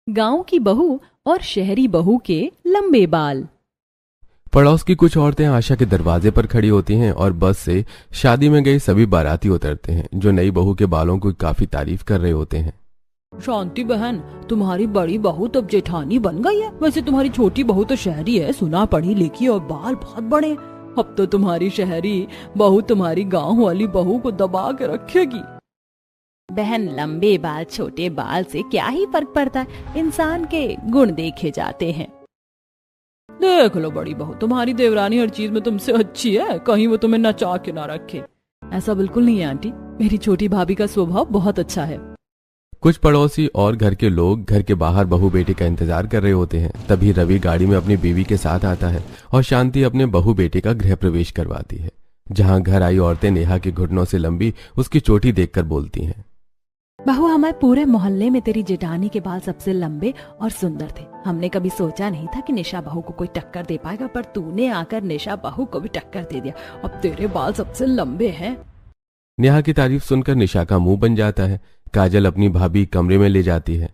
गांव की बहू और शहरी बहू के लंबे बाल। पड़ोस की कुछ औरतें आशा के दरवाजे पर खड़ी होती हैं और बस से शादी में गए सभी बाराती उतरते हैं जो नई बहू के बालों की काफी तारीफ कर रहे होते हैं। शांति बहन, तुम्हारी बड़ी बहू तो अब जेठानी बन गई है। वैसे तुम्हारी छोटी बहू तो शहरी है, सुना पढ़ी लिखी और बाल बहुत बड़े। अब तो तुम्हारी शहरी बहू तुम्हारी गांव वाली बहू को दबा के रखेगी। बहन, लंबे बाल छोटे बाल से क्या ही फर्क पड़ता है, इंसान के गुण देखे जाते हैं। देख लो बड़ी बहू, तुम्हारी देवरानी हर चीज में तुमसे अच्छी है, कहीं वो तुम्हें नचा के ना रखे। ऐसा बिल्कुल नहीं है आंटी, मेरी छोटी भाभी का स्वभाव बहुत अच्छा है। कुछ पड़ोसी और घर के लोग घर के बाहर बहू बेटी का इंतजार कर रहे होते हैं। तभी रवि गाड़ी में अपनी बीवी के साथ आता है और शांति अपने बहू बेटे का गृह प्रवेश करवाती है, जहां घर आई औरतें नेहा के घुटनों से लंबी उसकी चोटी देखकर बोलती हैं, बहू, हमारे पूरे मोहल्ले में तेरी जेठानी के बाल सबसे लंबे और सुंदर थे। हमने कभी सोचा नहीं था कि निशा बहू को कोई टक्कर दे पाएगा, पर तूने आकर निशा बहू को भी टक्कर दे दिया। अब तेरे बाल सबसे लंबे हैं। नेहा की तारीफ सुनकर निशा का मुंह बन जाता है। काजल अपनी भाभी कमरे में ले जाती है।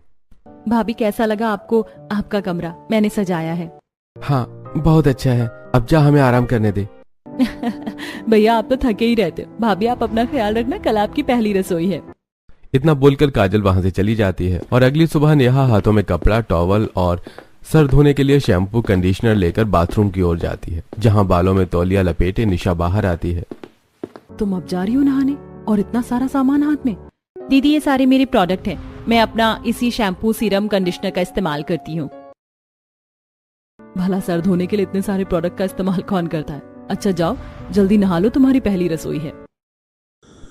भाभी, कैसा लगा आपको आपका कमरा? मैंने सजाया है। हाँ, बहुत अच्छा है। अब जा, हमें आराम करने दे। भैया, आप तो थके ही रहते। भाभी, आप अपना ख्याल रखना, कल आपकी पहली रसोई है। इतना बोलकर काजल वहां से चली जाती है और अगली सुबह नेहा हाथों में कपड़ा, टॉवल और सर धोने के लिए शैम्पू कंडीशनर लेकर बाथरूम की ओर जाती है, जहां बालों में तौलिया लपेटे निशा बाहर आती है। तुम अब जा रही हो नहाने और इतना सारा सामान हाथ में? दीदी, ये सारे मेरे प्रोडक्ट हैं। मैं अपना इसी शैम्पू, सीरम, कंडीशनर का इस्तेमाल करती हूँ। भला सर धोने के लिए इतने सारे प्रोडक्ट का इस्तेमाल कौन करता है? अच्छा जाओ, जल्दी नहा लो, तुम्हारी पहली रसोई है।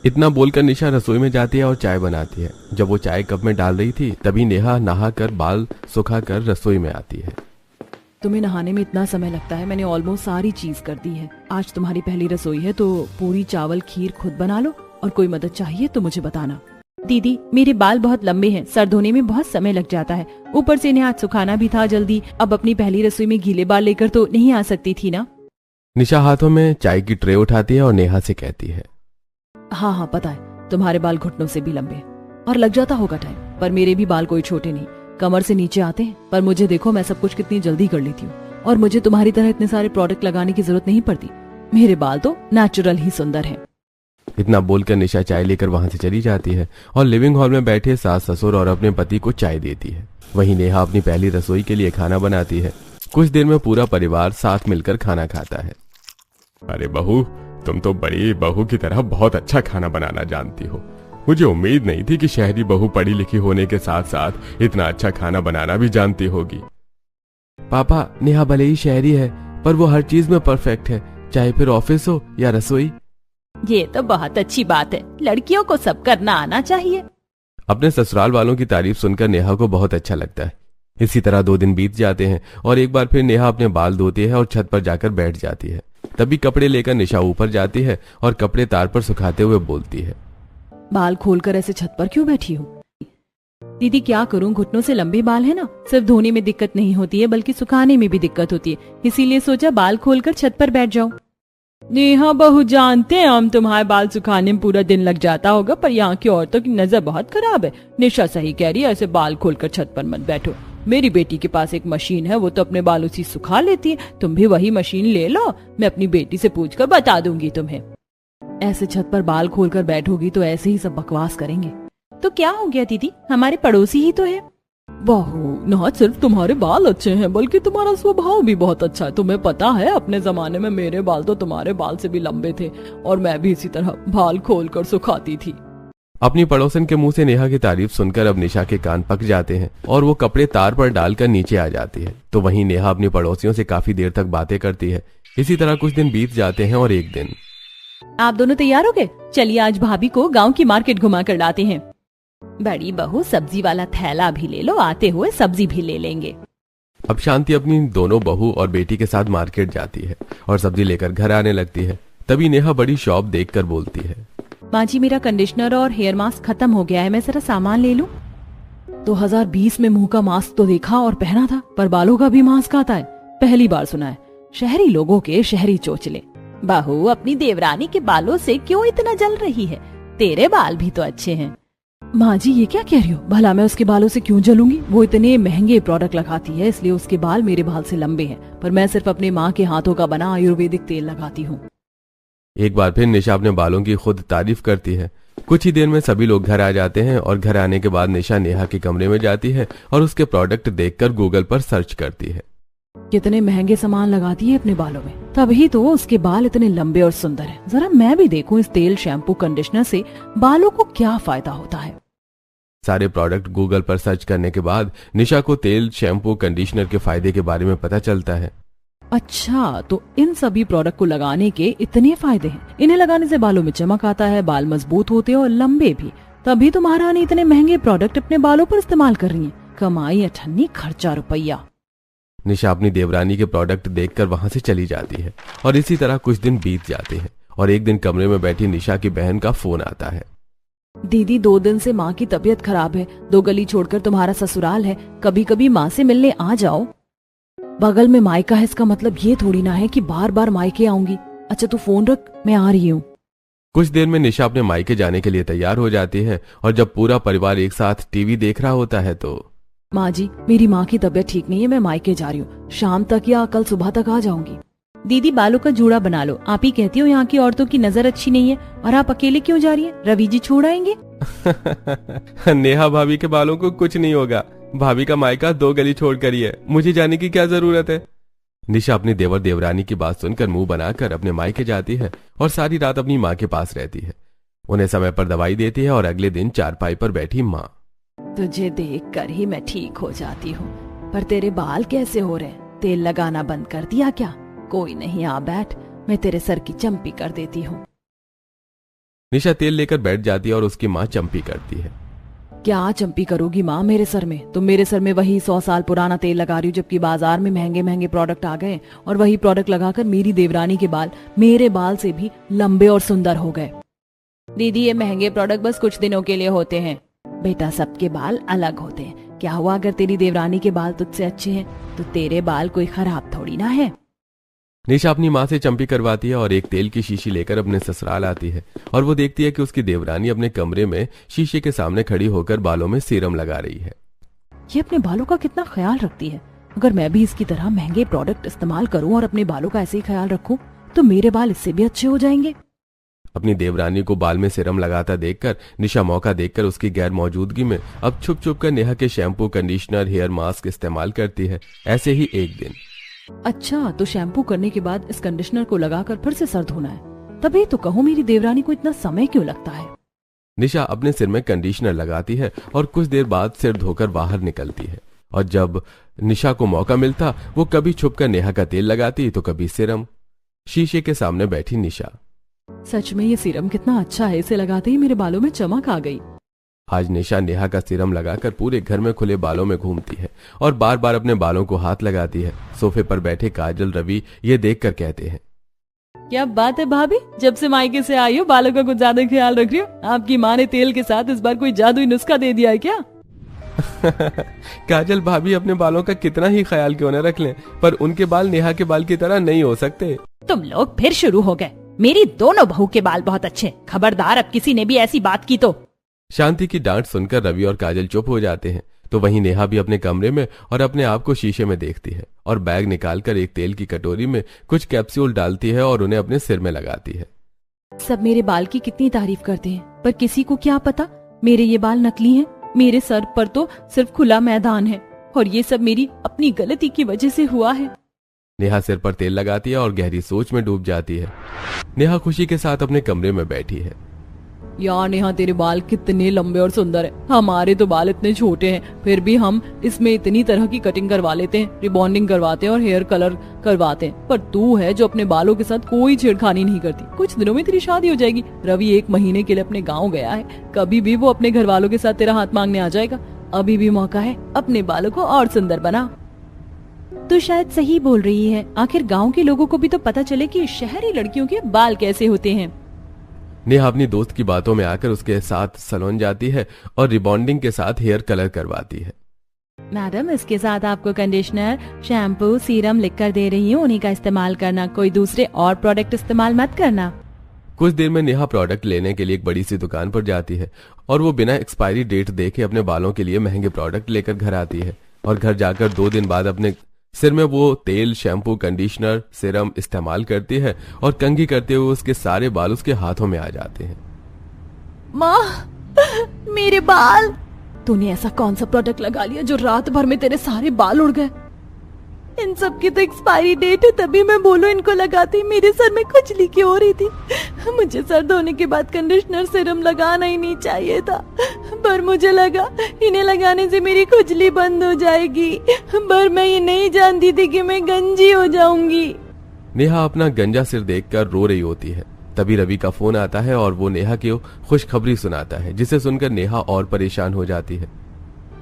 इतना बोलकर निशा रसोई में जाती है और चाय बनाती है। जब वो चाय कप में डाल रही थी तभी नेहा नहाकर बाल सुखाकर रसोई में आती है। तुम्हें नहाने में इतना समय लगता है? मैंने ऑलमोस्ट सारी चीज कर दी है। आज तुम्हारी पहली रसोई है तो पूरी चावल खीर खुद बना लो, और कोई मदद चाहिए तो मुझे बताना। दीदी, मेरे बाल बहुत लंबे हैं, सर धोने में बहुत समय लग जाता है, ऊपर से इन्हें आज सुखाना भी था जल्दी। अब अपनी पहली रसोई में गीले बाल लेकर तो नहीं आ सकती थी ना। निशा हाथों में चाय की ट्रे उठाती है और नेहा से कहती है, हाँ, पता है, तुम्हारे बाल घुटनों से भी लंबे हैं और लग जाता होगा टाइम, पर मेरे भी बाल कोई छोटे नहीं, कमर से नीचे आते हैं। पर मुझे देखो, मैं सब कुछ कितनी जल्दी कर लेती हूँ, और मुझे तुम्हारी तरह इतने सारे प्रोडक्ट लगाने की जरूरत नहीं पड़ती। मेरे बाल तो नेचुरल ही सुंदर हैं। इतना बोलकर निशा चाय लेकर वहां से चली जाती है और लिविंग हॉल में बैठे सास ससुर और अपने पति को चाय देती है। वहीं नेहा अपनी पहली रसोई के लिए खाना बनाती है। कुछ देर में पूरा परिवार साथ मिलकर खाना खाता है। अरे बहू, तुम तो बड़ी बहू की तरह बहुत अच्छा खाना बनाना जानती हो। मुझे उम्मीद नहीं थी कि शहरी बहू पढ़ी लिखी होने के साथ साथ इतना अच्छा खाना बनाना भी जानती होगी। पापा, नेहा भले ही शहरी है पर वो हर चीज में परफेक्ट है, चाहे फिर ऑफिस हो या रसोई। ये तो बहुत अच्छी बात है, लड़कियों को सब करना आना चाहिए। अपने ससुराल वालों की तारीफ सुनकर नेहा को बहुत अच्छा लगता है। इसी तरह 2 दिन बीत जाते हैं और एक बार फिर नेहा अपने बाल धोती है और छत पर जाकर बैठ जाती है। तभी कपड़े लेकर निशा ऊपर जाती है और कपड़े तार पर सुखाते हुए बोलती है, बाल खोलकर ऐसे छत पर क्यों बैठी हो? दीदी, क्या करूं, घुटनों से लंबे बाल है ना, सिर्फ धोने में दिक्कत नहीं होती है बल्कि सुखाने में भी दिक्कत होती है, इसीलिए सोचा बाल खोलकर छत पर बैठ जाऊं। नेहा बहू, जानते हैं हम तुम्हारे बाल सुखाने में पूरा दिन लग जाता होगा, पर यहाँ की औरतों की नजर बहुत खराब है। निशा सही कह रही है, ऐसे बाल खोलकर छत पर मत बैठो। मेरी बेटी के पास एक मशीन है, वो तो अपने बाल उसी सुखा लेती है। तुम भी वही मशीन ले लो, मैं अपनी बेटी से पूछकर बता दूंगी तुम्हें। ऐसे छत पर बाल खोलकर बैठोगी तो ऐसे ही सब बकवास करेंगे। तो क्या हो गया दीदी, हमारे पड़ोसी ही तो है। बहू, ना सिर्फ तुम्हारे बाल अच्छे हैं बल्कि तुम्हारा स्वभाव भी बहुत अच्छा है। तुम्हें पता है, अपने जमाने में मेरे बाल तो तुम्हारे बाल से भी लंबे थे और मैं भी इसी तरह बाल खोलकर सुखाती थी। अपनी पड़ोसन के मुंह से नेहा की तारीफ सुनकर अब निशा के कान पक जाते हैं और वो कपड़े तार पर डालकर नीचे आ जाती है। तो वहीं नेहा अपनी पड़ोसियों से काफी देर तक बातें करती है। इसी तरह कुछ दिन बीत जाते हैं और एक दिन, आप दोनों तैयार हो गए? चलिए आज भाभी को गांव की मार्केट घुमा कर लाते हैं। बड़ी बहू, सब्जी वाला थैला भी ले लो, आते हुए सब्जी भी ले लेंगे। अब शांति अपनी दोनों बहू और बेटी के साथ मार्केट जाती है और सब्जी लेकर घर आने लगती है। तभी नेहा बड़ी शॉप देखकर बोलती है, माँ जी, मेरा कंडीशनर और हेयर मास्क खत्म हो गया है, मैं जरा सामान ले लूं। 2020 में मुंह का मास्क तो देखा और पहना था, पर बालों का भी मास्क आता है, पहली बार सुना है। शहरी लोगों के शहरी चोचले। बहू, अपनी देवरानी के बालों से क्यों इतना जल रही है? तेरे बाल भी तो अच्छे हैं। माँ जी ये क्या कह रही हो? भला मैं उसके बालों से क्यों जलूंगी? वो इतने महंगे प्रोडक्ट लगाती है इसलिए उसके बाल मेरे बाल से लंबे हैं, पर मैं सिर्फ अपने माँ के हाथों का बना आयुर्वेदिक तेल लगाती हूँ। एक बार फिर निशा अपने बालों की खुद तारीफ करती है। कुछ ही देर में सभी लोग घर आ जाते हैं और घर आने के बाद निशा नेहा के कमरे में जाती है और उसके प्रोडक्ट देखकर गूगल पर सर्च करती है। कितने महंगे सामान लगाती है अपने बालों में, तभी तो उसके बाल इतने लंबे और सुंदर हैं। जरा मैं भी देखूं इस तेल, शैम्पू, कंडीशनर से बालों को क्या फायदा होता है। सारे प्रोडक्ट गूगल पर सर्च करने के बाद निशा को तेल, शैम्पू, कंडीशनर के फायदे के बारे में पता चलता है। अच्छा, तो इन सभी प्रोडक्ट को लगाने के इतने फायदे हैं। इन्हें लगाने से बालों में चमक आता है, बाल मजबूत होते हैं और लंबे भी। तभी तो महारानी इतने महंगे प्रोडक्ट अपने बालों पर इस्तेमाल कर रही हैं। कमाई अठन्नी, खर्चा रुपया। निशा अपनी देवरानी के प्रोडक्ट देखकर वहां से चली जाती है और इसी तरह कुछ दिन बीत जाते हैं और एक दिन कमरे में बैठी निशा की बहन का फोन आता है। दीदी 2 दिन से माँ की तबीयत खराब है, 2 गली छोड़कर तुम्हारा ससुराल है, कभी कभी माँ से मिलने आ जाओ। बगल में मायका है, इसका मतलब ये थोड़ी ना है कि बार बार मायके आऊंगी। अच्छा तू फोन रख, मैं आ रही हूँ। कुछ देर में निशा अपने मायके जाने के लिए तैयार हो जाती है और जब पूरा परिवार एक साथ टीवी देख रहा होता है तो माँ जी मेरी माँ की तबीयत ठीक नहीं है, मैं मायके जा रही हूँ, शाम तक या कल सुबह तक आ जाऊंगी। दीदी बालों का जूड़ा बना लो, आप ही कहती हो यहाँ की औरतों की नजर अच्छी नहीं है, और आप अकेले क्यों जा रही हैं? रवि जी छोड़ आएंगे। नेहा भाभी के बालों को कुछ नहीं होगा, भाभी का मायका 2 गली छोड़ कर ही है, मुझे जाने की क्या जरूरत है। निशा अपनी देवर देवरानी की बात सुनकर मुंह बनाकर अपने मायके जाती है और सारी रात अपनी माँ के पास रहती है। उन्हें समय पर दवाई देती है और अगले दिन चारपाई पर बैठी माँ। तुझे देख कर ही मैं ठीक हो जाती हूँ, पर तेरे बाल कैसे हो रहे? तेल लगाना बंद कर दिया क्या? कोई नहीं, आ बैठ, मैं तेरे सर की चंपी कर देती हूँ। निशा तेल लेकर बैठ जाती है और उसकी माँ चंपी करती है। क्या चंपी करोगी माँ मेरे सर में? तुम मेरे सर में वही 100 साल पुराना तेल लगा रही हो, जबकि बाजार में महंगे महंगे प्रोडक्ट आ गए और वही प्रोडक्ट लगाकर मेरी देवरानी के बाल मेरे बाल से भी लंबे और सुंदर हो गए। दीदी ये महंगे प्रोडक्ट बस कुछ दिनों के लिए होते हैं बेटा, सबके बाल अलग होते हैं। क्या हुआ अगर तेरी देवरानी के बाल तुझसे अच्छे हैं तो तेरे बाल कोई खराब थोड़ी ना है। निशा अपनी माँ से चंपी करवाती है और एक तेल की शीशी लेकर अपने ससुराल आती है और वो देखती है कि उसकी देवरानी अपने कमरे में शीशे के सामने खड़ी होकर बालों में सीरम लगा रही है। ये अपने बालों का कितना ख्याल रखती है। अगर मैं भी इसकी तरह महंगे प्रोडक्ट इस्तेमाल करूं और अपने बालों का ऐसे ही ख्याल रखूं तो मेरे बाल इससे भी अच्छे हो जाएंगे। अपनी देवरानी को बाल में सीरम लगाता देखकर निशा मौका देखकर उसकी गैर मौजूदगी में अब छुप छुप कर नेहा के शैम्पू, कंडीशनर, हेयर मास्क इस्तेमाल करती है। ऐसे ही एक दिन, अच्छा तो शैम्पू करने के बाद इस कंडीशनर को लगाकर फिर से सर धोना है, तभी तो कहूँ मेरी देवरानी को इतना समय क्यों लगता है। निशा अपने सिर में कंडीशनर लगाती है और कुछ देर बाद सिर धोकर बाहर निकलती है और जब निशा को मौका मिलता वो कभी छुपकर नेहा का तेल लगाती तो कभी सीरम। शीशे के सामने बैठी निशा, सच में ये सीरम कितना अच्छा है, इसे लगाते ही मेरे बालों में चमक आ गई। आज निशा नेहा का सीरम लगाकर पूरे घर में खुले बालों में घूमती है और बार बार अपने बालों को हाथ लगाती है। सोफे पर बैठे काजल, रवि ये देखकर कहते हैं, क्या बात है भाभी, जब से मायके से आई हो बालों का कुछ ज्यादा ख्याल रख रही हो। आपकी माँ ने तेल के साथ इस बार कोई जादुई नुस्खा दे दिया है क्या? काजल भाभी अपने बालों का कितना ही ख्याल क्यों न रख लें, पर उनके बाल नेहा के बाल की तरह नहीं हो सकते। तुम लोग फिर शुरू हो गए। मेरी दोनों बहू के बाल बहुत अच्छे, खबरदार अब किसी ने भी ऐसी बात की तो। शांति की डांट सुनकर रवि और काजल चुप हो जाते हैं तो वहीं नेहा भी अपने कमरे में और अपने आप को शीशे में देखती है और बैग निकालकर एक तेल की कटोरी में कुछ कैप्सूल डालती है और उन्हें अपने सिर में लगाती है। सब मेरे बाल की कितनी तारीफ करते हैं, पर किसी को क्या पता मेरे ये बाल नकली हैं। मेरे सर पर तो सिर्फ खुला मैदान है और ये सब मेरी अपनी गलती की वजह से हुआ है। नेहा सिर पर तेल लगाती है और गहरी सोच में डूब जाती है। नेहा खुशी के साथ अपने कमरे में बैठी है। यार नेहा तेरे बाल कितने लंबे और सुंदर है, हमारे तो बाल इतने छोटे हैं, फिर भी हम इसमें इतनी तरह की कटिंग करवा लेते हैं, रिबॉन्डिंग करवाते हैं और हेयर कलर करवाते हैं, पर तू है जो अपने बालों के साथ कोई छेड़खानी नहीं करती। कुछ दिनों में तेरी शादी हो जाएगी। रवि 1 महीने के लिए अपने गाँव गया है, कभी भी वो अपने घर वालों के साथ तेरा हाथ मांगने आ जाएगा। अभी भी मौका है, अपने बालों को और सुंदर बना। तो शायद सही बोल रही है, आखिर गाँव के लोगों को भी तो पता चले कि शहरी लड़कियों के बाल कैसे होते हैं। नेहा अपनी दोस्त की बातों में आकर उसके साथ सैलून जाती है और रिबॉन्डिंग के साथ हेयर कलर करवाती है। मैडम इसके साथ आपको कंडीशनर, शैम्पू, सीरम लिख कर दे रही हूँ, उन्हीं का इस्तेमाल करना, कोई दूसरे और प्रोडक्ट इस्तेमाल मत करना। कुछ देर में नेहा प्रोडक्ट लेने के लिए एक बड़ी सी दुकान पर जाती है और वो बिना एक्सपायरी डेट देखे अपने बालों के लिए महंगे प्रोडक्ट लेकर घर आती है। और घर जाकर 2 दिन बाद अपने सिर में वो तेल, शैम्पू, कंडीशनर, सीरम इस्तेमाल करती है और कंघी करते हुए उसके सारे बाल उसके हाथों में आ जाते हैं। माँ, मेरे बाल! तूने ऐसा कौन सा प्रोडक्ट लगा लिया जो रात भर में तेरे सारे बाल उड़ गए? इन सब की तो एक्सपायरी डेट है, तभी मैं बोलूं इनको लगाती। मेरे सर में खुजली क्यों हो रही थी? मुझे सर धोने के बाद कंडीशनर, सीरम लगाना ही नहीं चाहिए था, पर मुझे लगा इन्हें लगाने से मेरी खुजली बंद हो जाएगी, पर मैं ये नहीं जानती थी कि मैं गंजी हो जाऊंगी। नेहा अपना गंजा सिर देखकर रो रही होती है। तभी रवि का फोन आता है और वो नेहा की खुशखबरी सुनाता है, जिसे सुनकर नेहा और परेशान हो जाती है।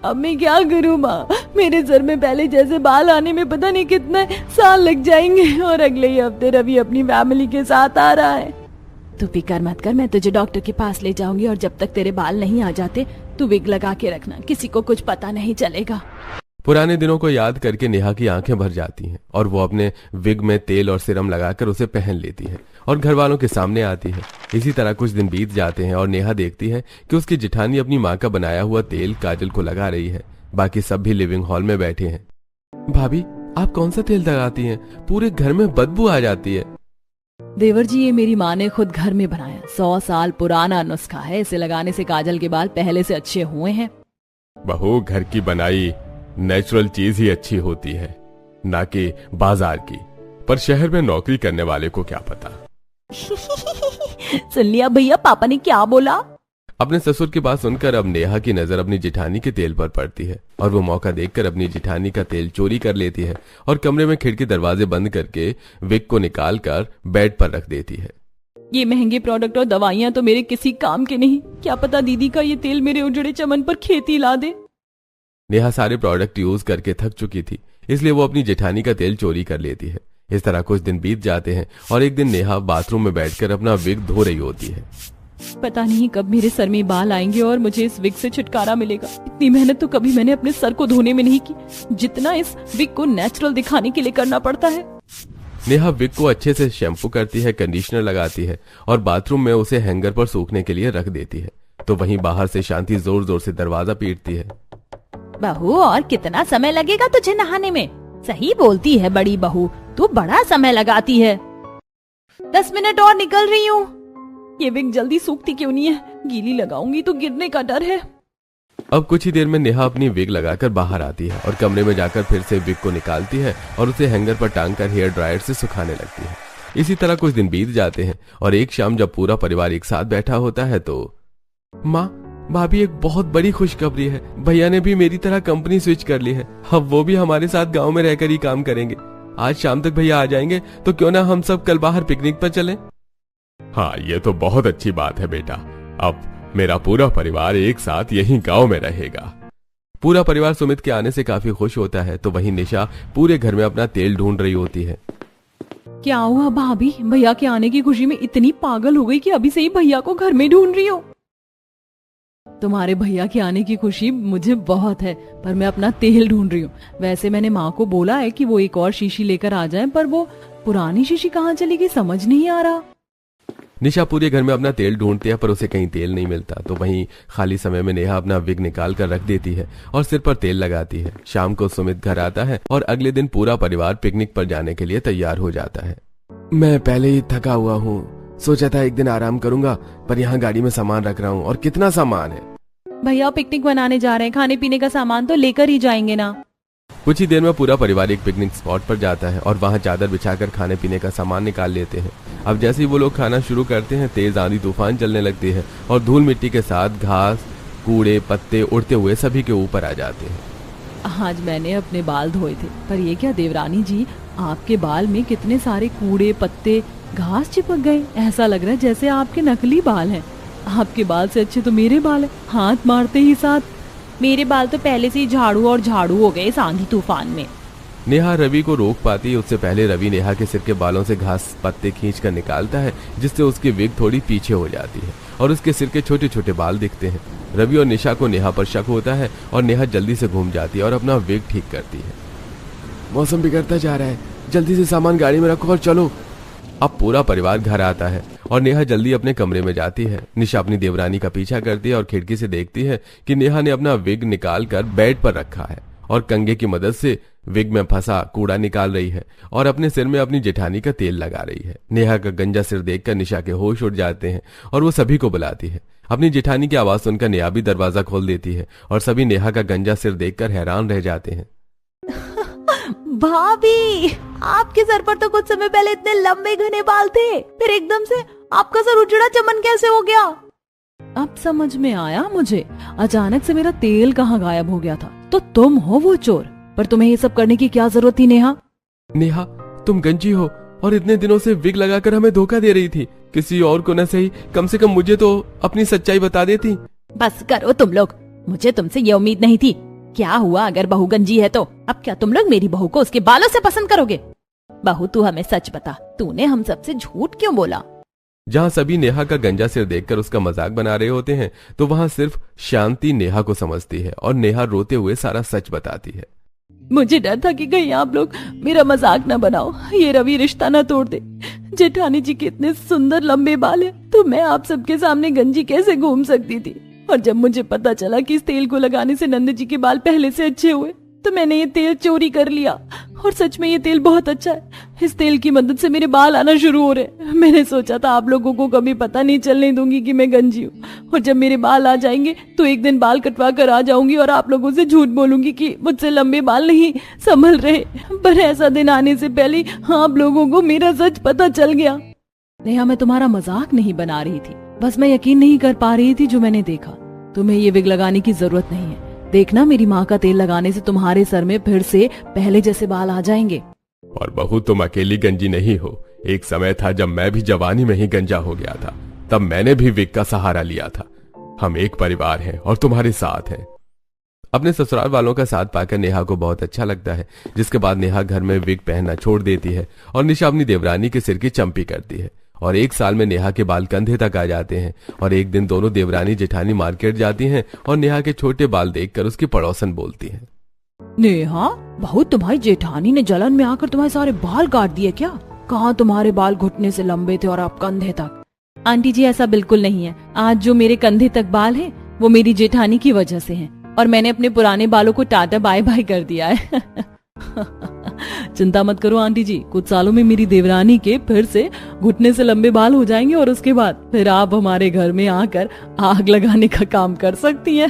अब मैं क्या करूं माँ? मेरे सर में पहले जैसे बाल आने में पता नहीं कितने साल लग जाएंगे, और अगले ही हफ्ते रवि अपनी फैमिली के साथ आ रहा है। तू फिक्र मत कर, मैं तुझे डॉक्टर के पास ले जाऊंगी, और जब तक तेरे बाल नहीं आ जाते तू विग लगा के रखना, किसी को कुछ पता नहीं चलेगा। पुराने दिनों को याद करके नेहा की आंखें भर जाती हैं और वो अपने विग में तेल और सीरम लगाकर उसे पहन लेती है और घर वालों के सामने आती है। इसी तरह कुछ दिन बीत जाते हैं और नेहा देखती है कि उसकी जेठानी अपनी माँ का बनाया हुआ तेल काजल को लगा रही है। बाकी सब भी लिविंग हॉल में बैठे हैं। भाभी, आप कौन सा तेल लगाती हैं? पूरे घर में बदबू आ जाती है। देवर जी, ये मेरी माँ ने खुद घर में बनाया, 100 साल पुराना नुस्खा है। इसे लगाने से काजल के बाल पहले से अच्छे हुए हैं। बहू, घर की बनाई नेचुरल चीज ही अच्छी होती है, ना कि बाजार की। पर शहर में नौकरी करने वाले को क्या पता। सुन लिया भैया, पापा ने क्या बोला? अपने ससुर की बात सुनकर अब नेहा की नजर अपनी जेठानी के तेल पर पड़ती है और वो मौका देखकर अपनी जेठानी का तेल चोरी कर लेती है और कमरे में खिड़की दरवाजे बंद करके विग को निकाल कर बेड पर रख देती है। ये महंगे प्रोडक्ट और दवाइयाँ तो मेरे किसी काम के नहीं। क्या पता दीदी का ये तेल मेरे उजड़े चमन पर खेती ला दे। नेहा सारे प्रोडक्ट यूज करके थक चुकी थी, इसलिए वो अपनी जेठानी का तेल चोरी कर लेती है। इस तरह कुछ दिन बीत जाते हैं और एक दिन नेहा बाथरूम में बैठकर अपना विग धो रही होती है। पता नहीं कब मेरे सर में बाल आएंगे और मुझे इस विग से छुटकारा मिलेगा। इतनी मेहनत तो कभी मैंने अपने सर को धोने में नहीं की, जितना इस विग को नेचुरल दिखाने के लिए करना पड़ता है। नेहा विग को अच्छे से शैम्पू करती है, कंडीशनर लगाती है और बाथरूम में उसे हैंगर पर सूखने के लिए रख देती है। तो वहीं बाहर से शांति जोर जोर से दरवाजा पीटती है। बहू, और कितना समय लगेगा तुझे नहाने में? सही बोलती है बड़ी बहू, तू बड़ा समय लगाती है। 10 मिनट और निकल रही हूँ। ये विग जल्दी सूखती क्यों नहीं है? गीली लगाऊंगी तो गिरने का डर है। अब कुछ ही देर में नेहा अपनी विग लगाकर बाहर आती है और कमरे में जाकर फिर से विग को निकालती है और उसे हैंगर पर टांगकर हेयर ड्रायर से सुखाने लगती है। इसी तरह कुछ दिन बीत जाते हैं और एक शाम जब पूरा परिवार एक साथ बैठा होता है तो माँ, भाभी, एक बहुत बड़ी खुशखबरी है। भैया ने भी मेरी तरह कंपनी स्विच कर ली है। अब वो भी हमारे साथ गांव में रहकर ही काम करेंगे। आज शाम तक भैया आ जाएंगे, तो क्यों ना हम सब कल बाहर पिकनिक पर चलें? हाँ, ये तो बहुत अच्छी बात है बेटा। अब मेरा पूरा परिवार एक साथ यहीं गांव में रहेगा। पूरा परिवार सुमित के आने से काफी खुश होता है। तो वहीं निशा पूरे घर में अपना तेल ढूंढ रही होती है। क्या हुआ भाभी? भैया के आने की खुशी में इतनी पागल हो गई कि अभी से ही भैया को घर में ढूंढ रही हो? तुम्हारे भैया के आने की खुशी मुझे बहुत है, पर मैं अपना तेल ढूंढ रही हूँ। वैसे मैंने माँ को बोला है कि वो एक और शीशी लेकर आ जाए, पर वो पुरानी शीशी कहाँ चली गई समझ नहीं आ रहा। निशा पूरे घर में अपना तेल ढूंढती है, पर उसे कहीं तेल नहीं मिलता। तो वहीं खाली समय में नेहा अपना विग निकाल कर रख देती है और सिर पर तेल लगाती है। शाम को सुमित घर आता है और अगले दिन पूरा परिवार पिकनिक पर जाने के लिए तैयार हो जाता है। मैं पहले ही थका हुआ हूँ, सोचा था एक दिन आराम करूंगा, पर यहाँ गाड़ी में सामान रख रहा हूँ और कितना सामान है। भैया पिकनिक बनाने जा रहे हैं, खाने पीने का सामान तो लेकर ही जाएंगे ना। कुछ ही देर में पूरा परिवार एक पिकनिक स्पॉट पर जाता है और वहाँ चादर बिछाकर खाने पीने का सामान निकाल लेते हैं। अब जैसे ही वो लोग खाना शुरू करते हैं, तेज आंधी तूफान चलने लगती है और धूल मिट्टी के साथ घास, कूड़े, पत्ते उड़ते हुए सभी के ऊपर आ जाते हैं। आज मैंने अपने बाल धोए थे, पर ये क्या देवरानी जी, आपके बाल में कितने सारे कूड़े, पत्ते, घास चिपक गए। ऐसा लग रहा है जैसे आपके नकली बाल हैं। आपके बाल से अच्छे तो मेरे बाल हैं। हाथ मारते ही साथ मेरे बाल तो पहले से ही झाड़ू और झाड़ू हो गए इस आंधी तूफान में। नेहा रवि को रोक पाती है, उससे पहले रवि नेहा के सिर के बालों से घास पत्ते खींचकर निकालता है, जिससे उसकी विग थोड़ी पीछे हो जाती है और उसके सिर के छोटे छोटे बाल दिखते हैं। रवि और निशा को नेहा पर शक होता है और नेहा जल्दी से घूम जाती है और अपना विग ठीक करती है। मौसम बिगड़ता जा रहा है, जल्दी से सामान गाड़ी में रखो और चलो। अब पूरा परिवार घर आता है और नेहा जल्दी अपने कमरे में जाती है। निशा अपनी देवरानी का पीछा करती है और खिड़की से देखती है कि नेहा ने अपना विग निकाल कर बेड पर रखा है और कंघे की मदद से विग में फंसा कूड़ा निकाल रही है और अपने सिर में अपनी जेठानी का तेल लगा रही है। नेहा का गंजा सिर देखकर निशा के होश उड़ जाते हैं और वो सभी को बुलाती है। अपनी जेठानी की आवाज सुनकर नेहा भी दरवाजा खोल देती है और सभी नेहा का गंजा सिर देखकर हैरान रह जाते हैं। भाभी, आपके सर पर तो कुछ समय पहले इतने लंबे घने बाल थे, फिर एकदम से आपका सर उजड़ा चमन कैसे हो गया? अब समझ में आया मुझे, अचानक से मेरा तेल कहाँ गायब हो गया था। तो तुम हो वो चोर, पर तुम्हें ये सब करने की क्या जरूरत थी नेहा? नेहा, तुम गंजी हो और इतने दिनों से विग लगाकर हमें धोखा दे रही थी। किसी और को न सही, कम से कम मुझे तो अपनी सच्चाई बता देती। बस करो तुम लोग, मुझे तुमसे ये उम्मीद नहीं थी। क्या हुआ अगर बहू गंजी है तो? अब क्या तुम लोग मेरी बहू को उसके बालों से पसंद करोगे? बहू, तू हमें सच बता, तूने हम सबसे झूठ क्यों बोला? जहाँ सभी नेहा का गंजा सिर देखकर उसका मजाक बना रहे होते हैं तो वहाँ सिर्फ शांति नेहा को समझती है और नेहा रोते हुए सारा सच बताती है। मुझे डर था कि कहीं आप लोग मेरा मजाक न बनाओ, ये रवि रिश्ता न तोड़ दे। जेठानी जी के इतने सुंदर लंबे बाल हैं, तो मैं आप सबके सामने गंजी कैसे घूम सकती थी? और जब मुझे पता चला कि इस तेल को लगाने से नंद जी के बाल पहले से अच्छे हुए, तो मैंने ये तेल चोरी कर लिया। और सच में ये तेल बहुत अच्छा है, इस तेल की मदद से मेरे बाल आना शुरू हो रहे। मैंने सोचा था आप लोगों को कभी पता नहीं चलने दूंगी कि मैं गंजी हूँ, और जब मेरे बाल आ जाएंगे तो एक दिन बाल कटवा कर आ जाऊंगी और आप लोगों से झूठ बोलूंगी कि मुझसे लंबे बाल नहीं संभल रहे। पर ऐसा दिन आने से पहले आप लोगों को मेरा सच पता चल गया। नेहा, मैं तुम्हारा मजाक नहीं बना रही थी, बस मैं यकीन नहीं कर पा रही थी जो मैंने देखा। तुम्हें ये विग लगाने की जरूरत नहीं है। देखना, मेरी माँ का तेल लगाने से तुम्हारे सर में फिर से पहले जैसे बाल आ जाएंगे। और बहू, तुम अकेली गंजी नहीं हो। एक समय था जब मैं भी जवानी में ही गंजा हो गया था, तब मैंने भी विग का सहारा लिया था। हम एक परिवार हैं और तुम्हारे साथ हैं। अपने ससुराल वालों का साथ पाकर नेहा को बहुत अच्छा लगता है, जिसके बाद नेहा घर में विग पहनना छोड़ देती है और निशा अपनी देवरानी के सिर की चंपी करती है। और एक साल में नेहा के बाल कंधे तक आ जाते हैं। और एक दिन दोनों देवरानी जेठानी मार्केट जाती हैं और नेहा के छोटे बाल देखकर उसकी पड़ोसन बोलती है, नेहा, बहुत तुम्हारी जेठानी ने जलन में आकर तुम्हारे सारे बाल काट दिए क्या? कहाँ तुम्हारे बाल घुटने से लंबे थे और अब कंधे तक? आंटी जी, ऐसा बिल्कुल नहीं है। आज जो मेरे कंधे तक बाल हैं, वो मेरी जेठानी की वजह से हैं, और मैंने अपने पुराने बालों को टाटा बाय बाय कर दिया है। चिंता मत करो आंटी जी, कुछ सालों में मेरी देवरानी के फिर से घुटने से लंबे बाल हो जाएंगे और उसके बाद फिर आप हमारे घर में आकर आग लगाने का काम कर सकती हैं।